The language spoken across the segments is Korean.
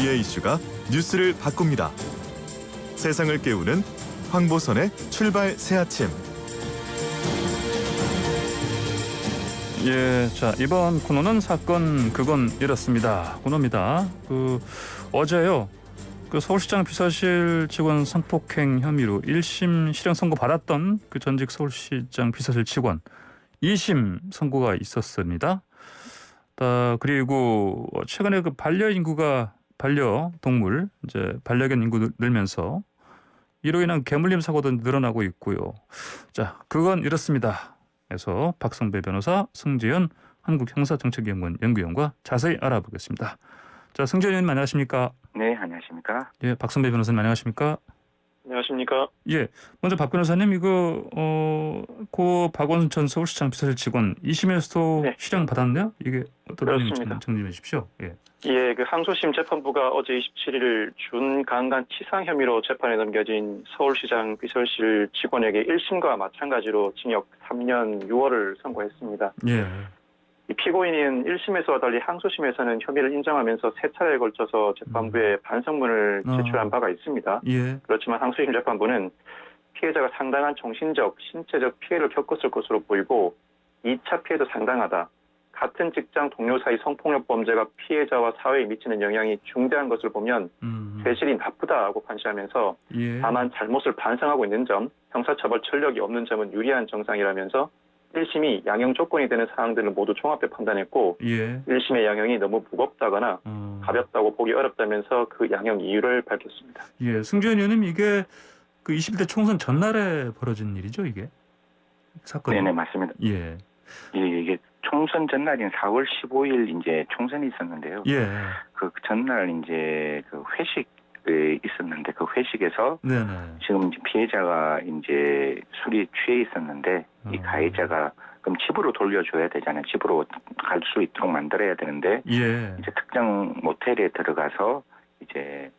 주위의 이슈가 뉴스를 바꿉니다. 세상을 깨우는 황보선의 출발 새아침. 예, 자 이번 코너는 사건 그건 이렇습니다. 코너입니다. 어제요. 서울시장 비서실 직원 성폭행 혐의로 1심 실형 선고 받았던 그 전직 서울시장 비서실 직원 2심 선고가 있었습니다. 그리고 최근에 그 반려동물 이제 반려견 인구 늘면서 이로 인한 개물림 사고도 늘어나고 있고요. 자, 그건 이렇습니다. 그래서 박성배 변호사, 승재현 한국형사정책연구원 연구위원과 자세히 알아보겠습니다. 자, 승재현 의원님 안녕하십니까? 네, 안녕하십니까? 예, 박성배 변호사님 안녕하십니까? 안녕하십니까? 예, 먼저 박 변호사님 고 박원순 전 서울시장 비서실 직원 2심에서도 네. 실형 받았네요. 이게 어떤 내용인지 그렇습니다. 정리해 주십시오. 예. 예, 그 항소심 재판부가 어제 27일 준강간 치상 혐의로 재판에 넘겨진 서울시장 비서실 직원에게 1심과 마찬가지로 징역 3년 6월을 선고했습니다. 예. 이 피고인인 1심에서와 달리 항소심에서는 혐의를 인정하면서 세 차례에 걸쳐서 재판부에 반성문을 제출한 바가 있습니다. 예. 그렇지만 항소심 재판부는 피해자가 상당한 정신적, 신체적 피해를 겪었을 것으로 보이고 2차 피해도 상당하다. 같은 직장 동료 사이 성폭력 범죄가 피해자와 사회에 미치는 영향이 중대한 것을 보면 죄질이 나쁘다고 판시하면서 예. 다만 잘못을 반성하고 있는 점, 형사처벌 전력이 없는 점은 유리한 정상이라면서 1심이 양형 조건이 되는 사항들을 모두 종합해 판단했고 예. 1심의 양형이 너무 무겁다거나 가볍다고 보기 어렵다면서 그 양형 이유를 밝혔습니다. 예, 승재현 의원님 이게 그 21대 총선 전날에 벌어진 일이죠, 이게? 사건이? 네네, 맞습니다. 예. 이게 총선 전날인 4월 15일 이제 총선이 있었는데요. 예. 그 전날 이제 그 회식이 있었는데 그 회식에서 네네. 지금 이제 피해자가 이제 술이 취해 있었는데 이 가해자가 그럼 집으로 돌려줘야 되잖아요. 집으로 갈 수 있도록 만들어야 되는데 예. 이제 특정 모텔에 들어가서 이제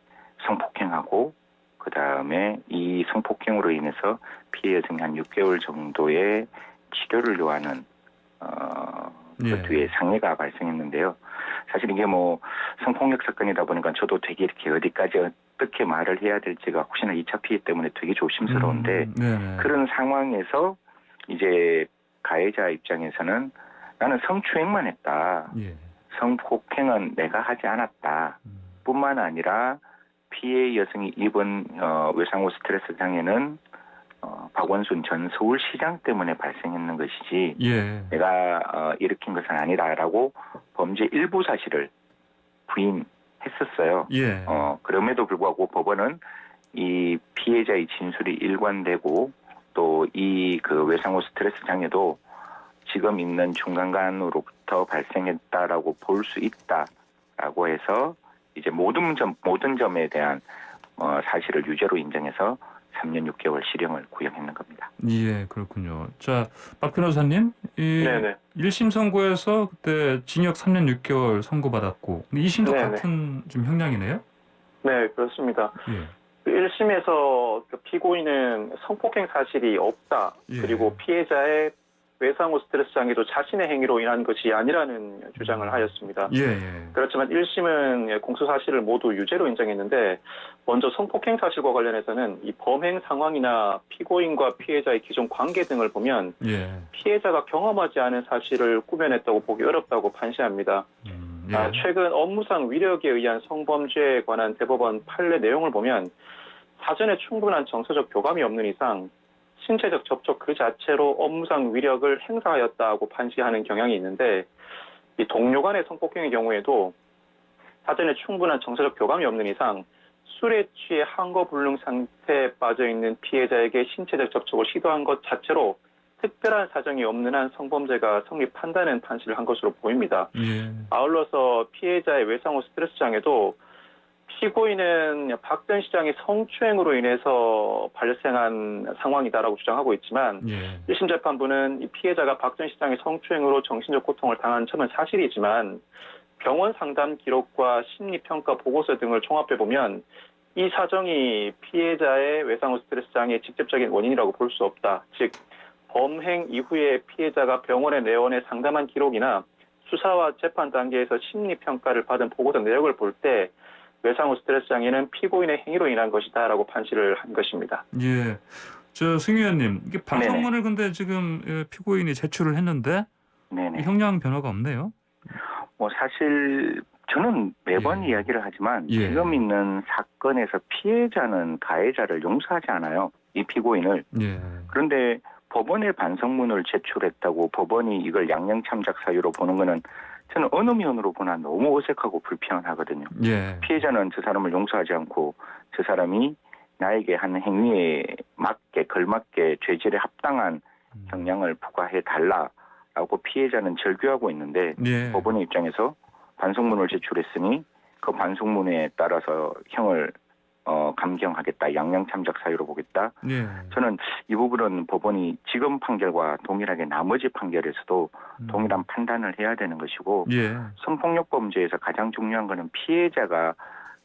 성폭행하고 그 다음에 이 성폭행으로 인해서 피해 여성이 한 6개월 정도의 치료를 요하는 예. 그 뒤에 상해가 발생했는데요. 사실 이게 뭐 성폭력 사건이다 보니까 저도 되게 이렇게 어디까지 어떻게 말을 해야 될지가 혹시나 2차 피해 때문에 되게 조심스러운데 네네. 그런 상황에서 이제 가해자 입장에서는 나는 성추행만 했다. 예. 성폭행은 내가 하지 않았다. 뿐만 아니라 피해 여성이 입은 외상후 스트레스 장애는 박원순 전 서울시장 때문에 발생했는 것이지 예. 내가 일으킨 것은 아니다라고 범죄 일부 사실을 부인했었어요. 예. 그럼에도 불구하고 법원은 이 피해자의 진술이 일관되고 또 이 그 외상후 스트레스 장애도 지금 있는 중간간으로부터 발생했다라고 볼 수 있다라고 해서 이제 모든 점에 대한 사실을 유죄로 인정해서 3년 6개월 실형을 구형했는 겁니다. 예, 그렇군요. 자, 박 변호사님, 네네. 1심 선고에서 그때 징역 3년 6개월 선고받았고 2심도 네네. 같은 좀 형량이네요? 네, 그렇습니다. 예. 1심에서 피고인은 성폭행 사실이 없다. 예. 그리고 피해자의 외상후 스트레스 장애도 자신의 행위로 인한 것이 아니라는 주장을 하였습니다. 예, 예. 그렇지만 1심은 공소 사실을 모두 유죄로 인정했는데 먼저 성폭행 사실과 관련해서는 이 범행 상황이나 피고인과 피해자의 기존 관계 등을 보면 예. 피해자가 경험하지 않은 사실을 꾸며냈다고 보기 어렵다고 판시합니다. 예. 최근 업무상 위력에 의한 성범죄에 관한 대법원 판례 내용을 보면 사전에 충분한 정서적 교감이 없는 이상 신체적 접촉 그 자체로 업무상 위력을 행사하였다고 판시하는 경향이 있는데 이 동료 간의 성폭행의 경우에도 사전에 충분한 정서적 교감이 없는 이상 술에 취해 한거불능 상태에 빠져 있는 피해자에게 신체적 접촉을 시도한 것 자체로 특별한 사정이 없는 한 성범죄가 성립한다는 판시를 한 것으로 보입니다. 예. 아울러서 피해자의 외상후 스트레스 장애도 피고인은 박 전 시장의 성추행으로 인해서 발생한 상황이다라고 주장하고 있지만 예. 1심 재판부는 이 피해자가 박 전 시장의 성추행으로 정신적 고통을 당한 점은 사실이지만 병원 상담 기록과 심리평가 보고서 등을 종합해보면 이 사정이 피해자의 외상후 스트레스 장애의 직접적인 원인이라고 볼 수 없다. 즉 범행 이후에 피해자가 병원에 내원해 상담한 기록이나 수사와 재판 단계에서 심리평가를 받은 보고서 내역을 볼 때 외상후 스트레스 장애는 피고인의 행위로 인한 것이다라고 판시를 한 것입니다. 예. 저 승 의원님, 이게 반성문을 근데 지금 피고인이 제출을 했는데 네네. 형량 변화가 없네요. 뭐 사실 저는 매번 예. 이야기를 하지만 예. 지금 있는 사건에서 피해자는 가해자를 용서하지 않아요. 이 피고인을. 예. 그런데 법원에 반성문을 제출했다고 법원이 이걸 양형참작 사유로 보는 거는 저는 어느 면으로 보나 너무 어색하고 불편하거든요. 예. 피해자는 저 사람을 용서하지 않고 저 사람이 나에게 한 행위에 맞게 걸맞게 죄질에 합당한 형량을 부과해 달라라고 피해자는 절규하고 있는데 예. 법원의 입장에서 반성문을 제출했으니 그 반성문에 따라서 형을 감경하겠다, 양형참작 사유로 보겠다. 예. 저는 이 부분은 법원이 지금 판결과 동일하게 나머지 판결에서도 동일한 판단을 해야 되는 것이고 예. 성폭력 범죄에서 가장 중요한 것은 피해자가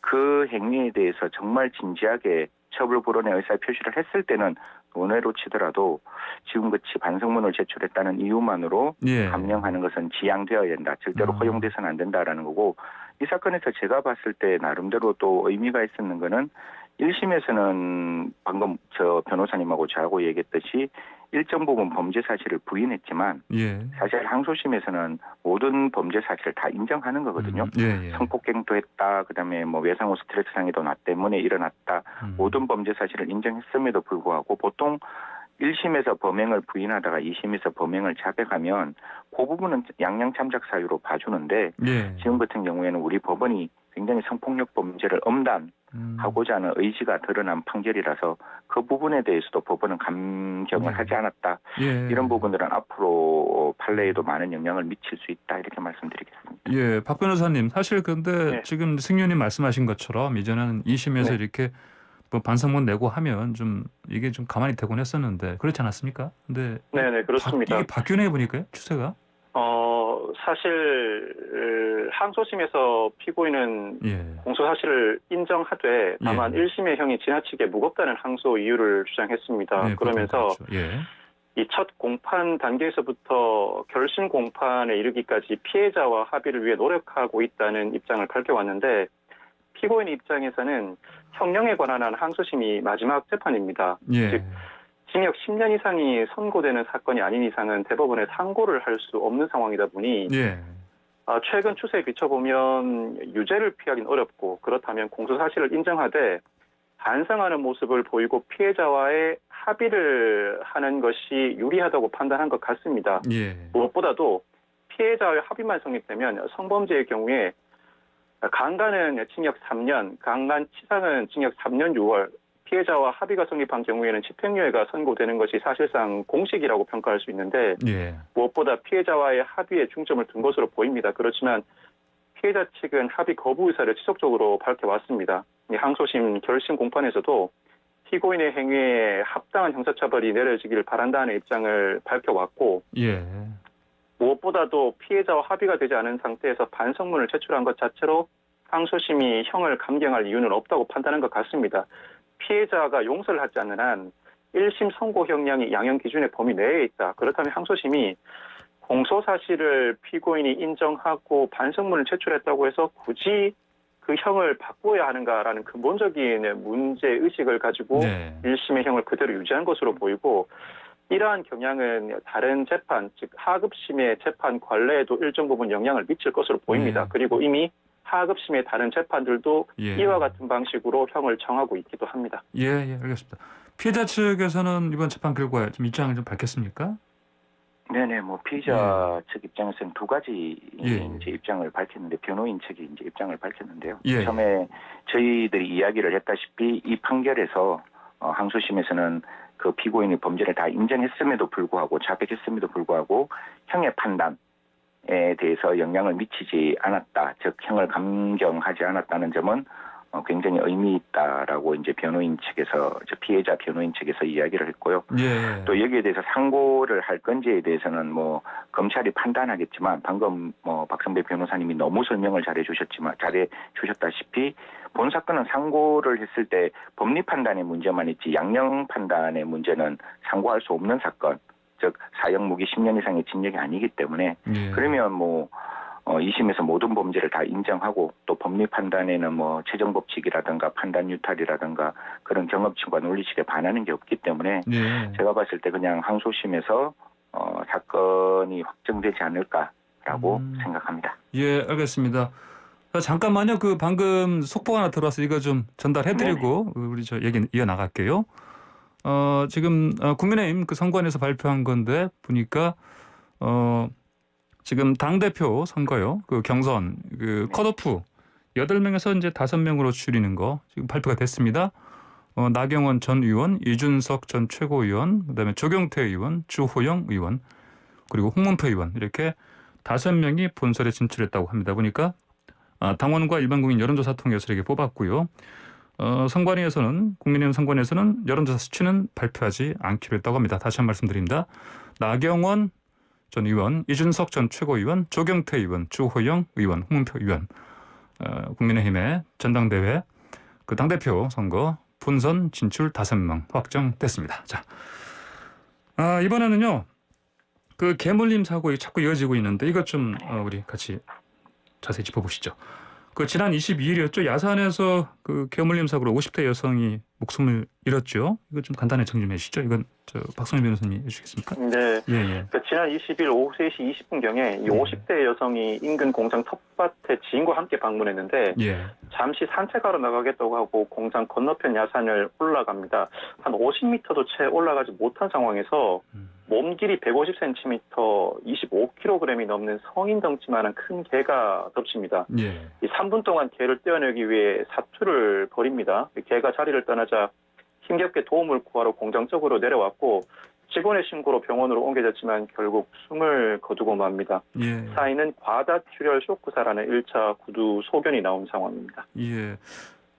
그 행위에 대해서 정말 진지하게 처벌 불원의 의사 표시를 했을 때는 원해로 치더라도 지금같이 반성문을 제출했다는 이유만으로 예. 감형하는 것은 지양되어야 된다. 절대로 허용돼서는 안 된다라는 거고 이 사건에서 제가 봤을 때 나름대로 또 의미가 있었는 거는 1심에서는 방금 저 변호사님하고 저하고 얘기했듯이 일정 부분 범죄 사실을 부인했지만 예. 사실 항소심에서는 모든 범죄 사실을 다 인정하는 거거든요. 예. 예. 성폭행도 했다. 그다음에 뭐 외상후 스트레스 상해도 나 때문에 일어났다. 모든 범죄 사실을 인정했음에도 불구하고 보통 1심에서 범행을 부인하다가 2심에서 범행을 자백하면 그 부분은 양형참작 사유로 봐주는데 예. 지금 같은 경우에는 우리 법원이 굉장히 성폭력 범죄를 엄단하고자 하는 의지가 드러난 판결이라서 그 부분에 대해서도 법원은 감경을 하지 않았다. 예. 이런 부분들은 앞으로 판례에도 많은 영향을 미칠 수 있다 이렇게 말씀드리겠습니다. 예, 박 변호사님, 사실 근데 네. 지금 승 의원님 말씀하신 것처럼 이전에는 2심에서 네. 이렇게 뭐 반성문 내고 하면 좀 이게 좀 가만히 되곤 했었는데 그렇지 않았습니까? 근데 네네 그렇습니다. 이게 바뀌네 보니까요, 추세가. 사실 항소심에서 피고인은 예. 공소 사실을 인정하되 다만 예. 1심의 형이 지나치게 무겁다는 항소 이유를 주장했습니다. 예, 그러면서 그렇죠. 예. 이 첫 공판 단계에서부터 결심 공판에 이르기까지 피해자와 합의를 위해 노력하고 있다는 입장을 밝혀왔는데 피고인 입장에서는 형량에 관한 한 항소심이 마지막 재판입니다. 예. 즉 징역 10년 이상이 선고되는 사건이 아닌 이상은 대법원에 상고를 할 수 없는 상황이다 보니 예. 최근 추세에 비춰보면 유죄를 피하기는 어렵고 그렇다면 공소 사실을 인정하되 반성하는 모습을 보이고 피해자와의 합의를 하는 것이 유리하다고 판단한 것 같습니다. 예. 무엇보다도 피해자와의 합의만 성립되면 성범죄의 경우에 강간은 징역 3년, 강간치상은 징역 3년 6월, 피해자와 합의가 성립한 경우에는 집행유예가 선고되는 것이 사실상 공식이라고 평가할 수 있는데 예. 무엇보다 피해자와의 합의에 중점을 둔 것으로 보입니다. 그렇지만 피해자 측은 합의 거부 의사를 지속적으로 밝혀왔습니다. 항소심 결심 공판에서도 피고인의 행위에 합당한 형사처벌이 내려지기를 바란다는 입장을 밝혀왔고 예. 무엇보다도 피해자와 합의가 되지 않은 상태에서 반성문을 제출한 것 자체로 항소심이 형을 감경할 이유는 없다고 판단한 것 같습니다. 피해자가 용서를 하지 않는 한 1심 선고 형량이 양형 기준의 범위 내에 있다. 그렇다면 항소심이 공소 사실을 피고인이 인정하고 반성문을 제출했다고 해서 굳이 그 형을 바꿔야 하는가라는 근본적인 문제의식을 가지고 네. 1심의 형을 그대로 유지한 것으로 보이고 이러한 경향은 다른 재판, 즉 하급심의 재판 관례에도 일정 부분 영향을 미칠 것으로 보입니다. 그리고 이미 하급심의 다른 재판들도 이와 같은 방식으로 형을 정하고 있기도 합니다. 예, 알겠습니다. 피해자 측에서는 이번 재판 결과에 좀 입장을 좀 밝혔습니까? 네네, 뭐 피의자 측 입장에서는 두 가지 이제 입장을 밝혔는데 변호인 측이 이제 입장을 밝혔는데요. 처음에 저희들이 이야기를 했다시피 이 판결에서 항소심에서는 그 피고인이 범죄를 다 인정했음에도 불구하고 자백했음에도 불구하고 형의 판단에 대해서 영향을 미치지 않았다, 즉 형을 감경하지 않았다는 점은 굉장히 의미 있다라고 이제 변호인 측에서 피해자 변호인 측에서 이야기를 했고요. 또 여기에 대해서 상고를 할 건지에 대해서는 뭐 검찰이 판단하겠지만 방금 뭐 박성배 변호사님이 너무 설명을 잘해 주셨다시피 본 사건은 상고를 했을 때 법리 판단의 문제만 있지 양형 판단의 문제는 상고할 수 없는 사건, 즉 사형 무기 10년 이상의 징역이 아니기 때문에 그러면 뭐 2심에서 모든 범죄를 다 인정하고 또 법리 판단에는 뭐 최종 법칙이라든가 판단 유탈이라든가 그런 경험칙과 논리식에 반하는 게 없기 때문에 예. 제가 봤을 때 그냥 항소심에서 사건이 확정되지 않을까라고 생각합니다. 예, 알겠습니다. 잠깐만요. 그 방금 속보가 하나 들어와서 이거 좀 전달해드리고 우리 저 얘기 이어 나갈게요. 지금 국민의힘 그 선관위에서 발표한 건데 보니까 지금 당 대표 선거요. 그 경선 그 컷오프 8명에서 이제 5명으로 줄이는 거 지금 발표가 됐습니다. 나경원 전 의원, 이준석 전 최고위원, 그다음에 조경태 의원, 주호영 의원, 그리고 홍문표 의원 이렇게 5명이 본선에 진출했다고 합니다. 보니까 당원과 일반 국민 여론조사 통해서 이렇게 뽑았고요. 선관위에서는 국민의힘 선관위에서는 여론조사 수치는 발표하지 않기로 했다고 합니다. 다시 한 번 말씀드립니다. 나경원 전 의원, 이준석 전 최고위원, 조경태 의원, 주호영 의원, 홍문표 의원, 국민의힘의 전당대회 그 당대표 선거 본선 진출 5명 확정됐습니다. 자, 이번에는요. 그 개물림 사고 자꾸 이어지고 있는데 이것 좀 우리 같이 자세히 짚어보시죠. 그 지난 22일이었죠. 야산에서 그 개물림 사고로 50대 여성이 목숨을 잃었죠. 이거 좀 간단히 정리 좀 해주시죠. 이건 저 박성민 변호사님 해주시겠습니까? 네. 예, 예. 그러니까 지난 20일 오후 3시 20분경에 이 50대 여성이 인근 공장 텃밭에 지인과 함께 방문했는데 예. 잠시 산책하러 나가겠다고 하고 공장 건너편 야산을 올라갑니다. 한 50m도 채 올라가지 못한 상황에서 몸 길이 150cm, 25kg이 넘는 성인 덩치만한 큰 개가 덮칩니다. 예. 이 3분 동안 개를 떼어내기 위해 사투를 벌입니다. 개가 자리를 떠나자 힘겹게 도움을 구하러 공장 쪽으로 내려왔고 직원의 신고로 병원으로 옮겨졌지만 결국 숨을 거두고 맙니다. 예. 사인은 과다출혈 쇼크사라는 1차 구두 소견이 나온 상황입니다. 예.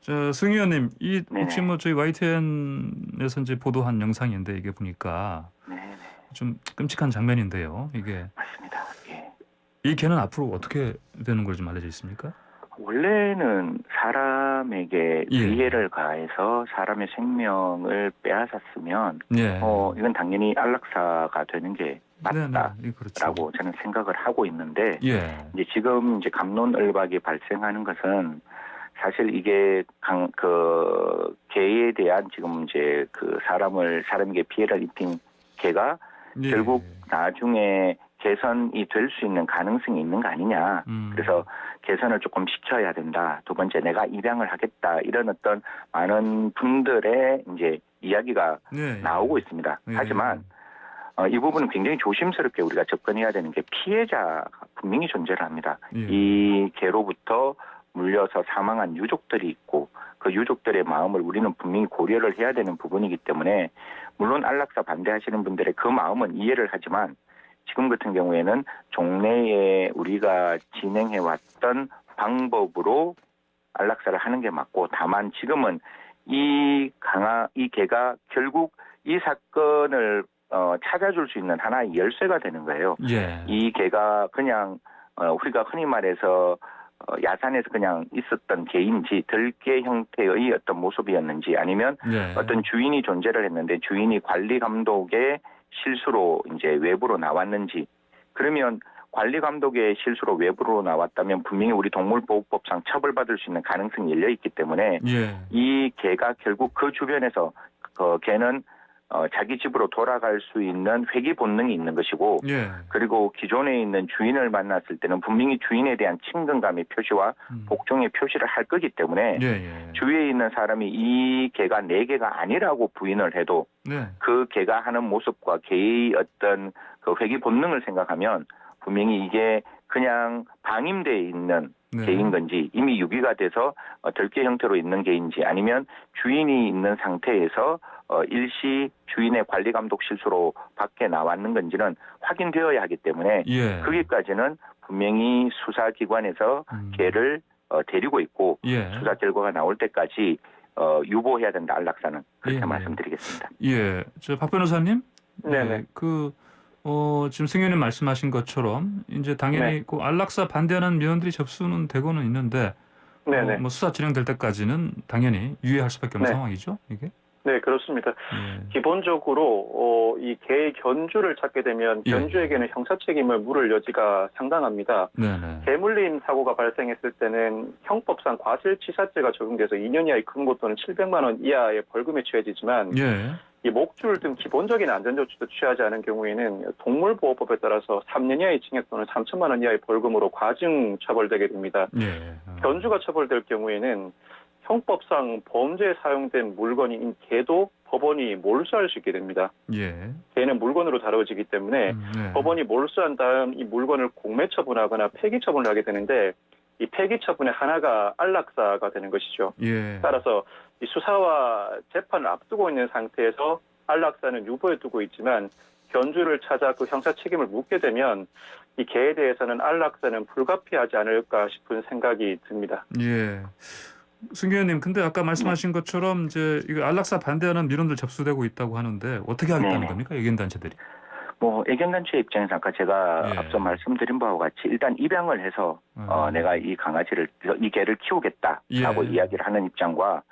저 승 의원님, 이 혹시 뭐 저희 YTN에서 이제 보도한 영상인데 이게 보니까 좀 끔찍한 장면인데요. 이게 맞습니다. 예. 이 개는 앞으로 어떻게 되는 걸 좀 알려져 있습니까? 원래는 사람에게 위해를 가해서 사람의 생명을 빼앗았으면 예. 이건 당연히 안락사가 되는 게 맞다라고 네, 그렇죠. 저는 생각을 하고 있는데 예. 이제 지금 이제 갑론을박이 발생하는 것은 사실 이게 그 개에 대한 지금 이제 그 사람에게 피해를 입힌 개가 예. 결국 나중에 개선이 될 수 있는 가능성이 있는 거 아니냐. 그래서 개선을 조금 시켜야 된다. 두 번째, 내가 입양을 하겠다. 이런 어떤 많은 분들의 이제 이야기가 나오고 있습니다. 하지만 이 부분은 굉장히 조심스럽게 우리가 접근해야 되는 게 피해자가 분명히 존재를 합니다. 이 개로부터 물려서 사망한 유족들이 있고 그 유족들의 마음을 우리는 분명히 고려를 해야 되는 부분이기 때문에 물론 안락사 반대하시는 분들의 그 마음은 이해를 하지만 지금 같은 경우에는 종래에 우리가 진행해왔던 방법으로 안락사를 하는 게 맞고 다만 지금은 이 개가 결국 이 사건을 찾아줄 수 있는 하나의 열쇠가 되는 거예요. 예. 이 개가 그냥 우리가 흔히 말해서 야산에서 그냥 있었던 개인지 들개 형태의 어떤 모습이었는지 아니면 어떤 주인이 존재를 했는데 주인이 관리 감독의 실수로 이제 외부로 나왔는지 그러면 관리 감독의 실수로 외부로 나왔다면 분명히 우리 동물보호법상 처벌받을 수 있는 가능성이 열려 있기 때문에 이 개가 결국 그 주변에서 그 개는 자기 집으로 돌아갈 수 있는 회귀 본능이 있는 것이고 그리고 기존에 있는 주인을 만났을 때는 분명히 주인에 대한 친근감의 표시와 복종의 표시를 할 거기 때문에 주위에 있는 사람이 이 개가 내 개가 아니라고 부인을 해도 그 개가 하는 모습과 개의 어떤 그 회귀 본능을 생각하면 분명히 이게 그냥 방임되어 있는 개인 건지 이미 유기가 돼서 덜개 형태로 있는 개인지 아니면 주인이 있는 상태에서 일시 주인의 관리 감독 실수로 밖에 나왔는 건지는 확인되어야 하기 때문에 거기까지는 분명히 수사기관에서 개를 데리고 있고 수사 결과가 나올 때까지 유보해야 된다 안락사는 그렇게 말씀드리겠습니다. 예, 저 박 변호사님, 네네. 지금 승 의원님 말씀하신 것처럼 이제 당연히 그 안락사 반대하는 면허들이 접수는 되고는 있는데 뭐 수사 진행될 때까지는 당연히 유예할 수밖에 없는 상황이죠, 이게? 네, 그렇습니다. 예. 기본적으로 이 개의 견주를 찾게 되면 예. 견주에게는 형사 책임을 물을 여지가 상당합니다. 네네. 개물림 사고가 발생했을 때는 형법상 과실치사죄가 적용돼서 2년 이하의 금고 또는 700만 원 이하의 벌금에 처해지지만 예. 이 목줄 등 기본적인 안전조치도 취하지 않은 경우에는 동물보호법에 따라서 3년 이하의 징역 또는 3천만 원 이하의 벌금으로 과징 처벌되게 됩니다. 예. 견주가 처벌될 경우에는 형법상 범죄에 사용된 물건인 개도 법원이 몰수할 수 있게 됩니다. 예. 개는 물건으로 다뤄지기 때문에 네. 법원이 몰수한 다음 이 물건을 공매 처분하거나 폐기 처분을 하게 되는데 이 폐기 처분의 하나가 안락사가 되는 것이죠. 예. 따라서 이 수사와 재판을 앞두고 있는 상태에서 안락사는 유보해 두고 있지만 견주를 찾아 그 형사 책임을 묻게 되면 이 개에 대해서는 안락사는 불가피하지 않을까 싶은 생각이 듭니다. 예. 승 의원님, 근데 아까 말씀하신 것처럼 이제 이거 안락사 반대하는 민원들 접수되고 있다고 하는데 어떻게 하겠다는 네네. 겁니까? 의견단체들이. 뭐 애견단체 입장에서 아까 제가 예. 앞서 말씀드린 바와 같이 일단 입양을 해서 내가 이 강아지를 이 개를 키우겠다라고 예. 이야기를 하는 입장과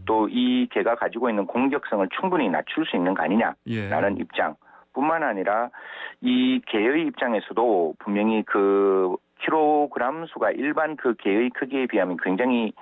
또 이 개가 가지고 있는 공격성을 충분히 낮출 수 있는 거 아니냐라는 예. 입장뿐만 아니라 이 개의 입장에서도 분명히 그 킬로그램 수가 일반 그 개의 크기에 비하면 굉장히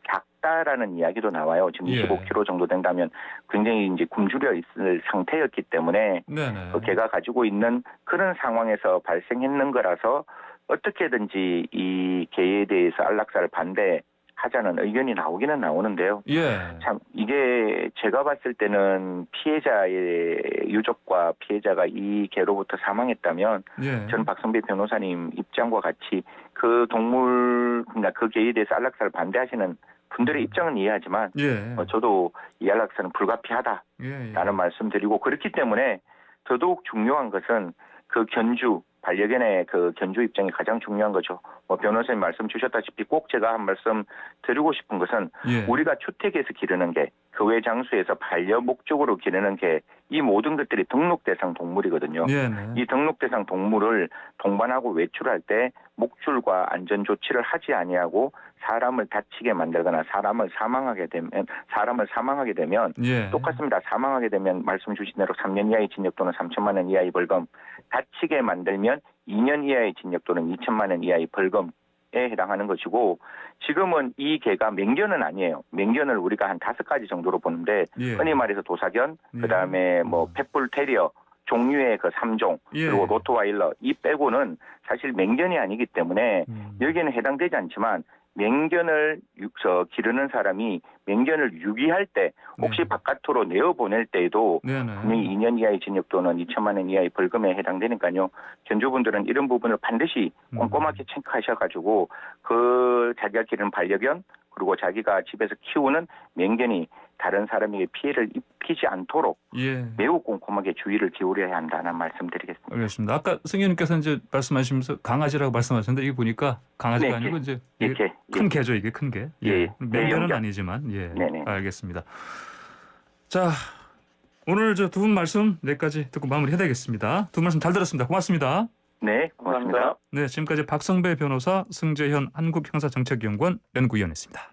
작다라는 이야기도 나와요. 지금 예. 25kg 정도 된다면 굉장히 이제 굶주려 있을 상태였기 때문에 네네. 그 개가 가지고 있는 그런 상황에서 발생했는 거라서 어떻게든지 이 개에 대해서 안락사를 반대하자는 의견이 나오기는 나오는데요. 예. 참 이게 제가 봤을 때는 피해자의 유족과 피해자가 이 개로부터 사망했다면 예. 전 박성배 변호사님 입장과 같이 그 동물 그 개에 대해서 안락사를 반대하시는 분들의 입장은 이해하지만 예. 저도 이 안락사는 불가피하다라는 예. 말씀드리고 그렇기 때문에 더더욱 중요한 것은 그 견주 반려견의 그 견주 입장이 가장 중요한 거죠. 뭐 변호사님 말씀 주셨다시피 꼭 제가 한 말씀 드리고 싶은 것은 예. 우리가 주택에서 기르는 개, 교외 장소에서 반려 목적으로 기르는 개, 이 모든 것들이 등록 대상 동물이거든요. 네네. 이 등록 대상 동물을 동반하고 외출할 때 목줄과 안전 조치를 하지 아니하고 사람을 다치게 만들거나 사람을 사망하게 되면 예. 똑같습니다. 사망하게 되면 말씀 주신 대로 3년 이하의 징역 또는 3천만 원 이하의 벌금, 다치게 만들면 2년 이하의 징역 또는 2천만 원 이하의 벌금에 해당하는 것이고 지금은 이 개가 맹견은 아니에요. 맹견을 우리가 한 5가지 정도로 보는데 예. 흔히 말해서 도사견, 예. 그다음에 뭐 펫불 테리어 종류의 그 3종 예. 그리고 로트와일러 이 빼고는 사실 맹견이 아니기 때문에 여기에는 해당되지 않지만 맹견을 기르는 사람이 맹견을 유기할 때 혹시 네. 바깥으로 내어보낼 때에도 네네. 분명히 2년 이하의 징역 또는 2천만 원 이하의 벌금에 해당되니까요. 견주분들은 이런 부분을 반드시 꼼꼼하게 체크하셔가지고 그 자기가 기르는 반려견 그리고 자기가 집에서 키우는 맹견이 다른 사람에게 피해를 입히지 않도록 예. 매우 꼼꼼하게 주의를 기울여야 한다는 말씀드리겠습니다. 알겠습니다. 아까 승 의원님께서 이제 말씀하시면서 강아지라고 말씀하셨는데 이게 보니까 강아지가 네, 아니고 이제 이렇게 큰 개죠, 이게 큰 개. 예. 맹견은 대형견. 아니지만 예. 네네. 알겠습니다. 자, 오늘 저 두 분 말씀 여기까지 듣고 마무리해야 되겠습니다. 두 분 말씀 잘 들었습니다. 고맙습니다. 네, 고맙습니다. 감사합니다. 네, 지금까지 박성배 변호사, 승재현 한국형사정책연구원 연구위원이었습니다.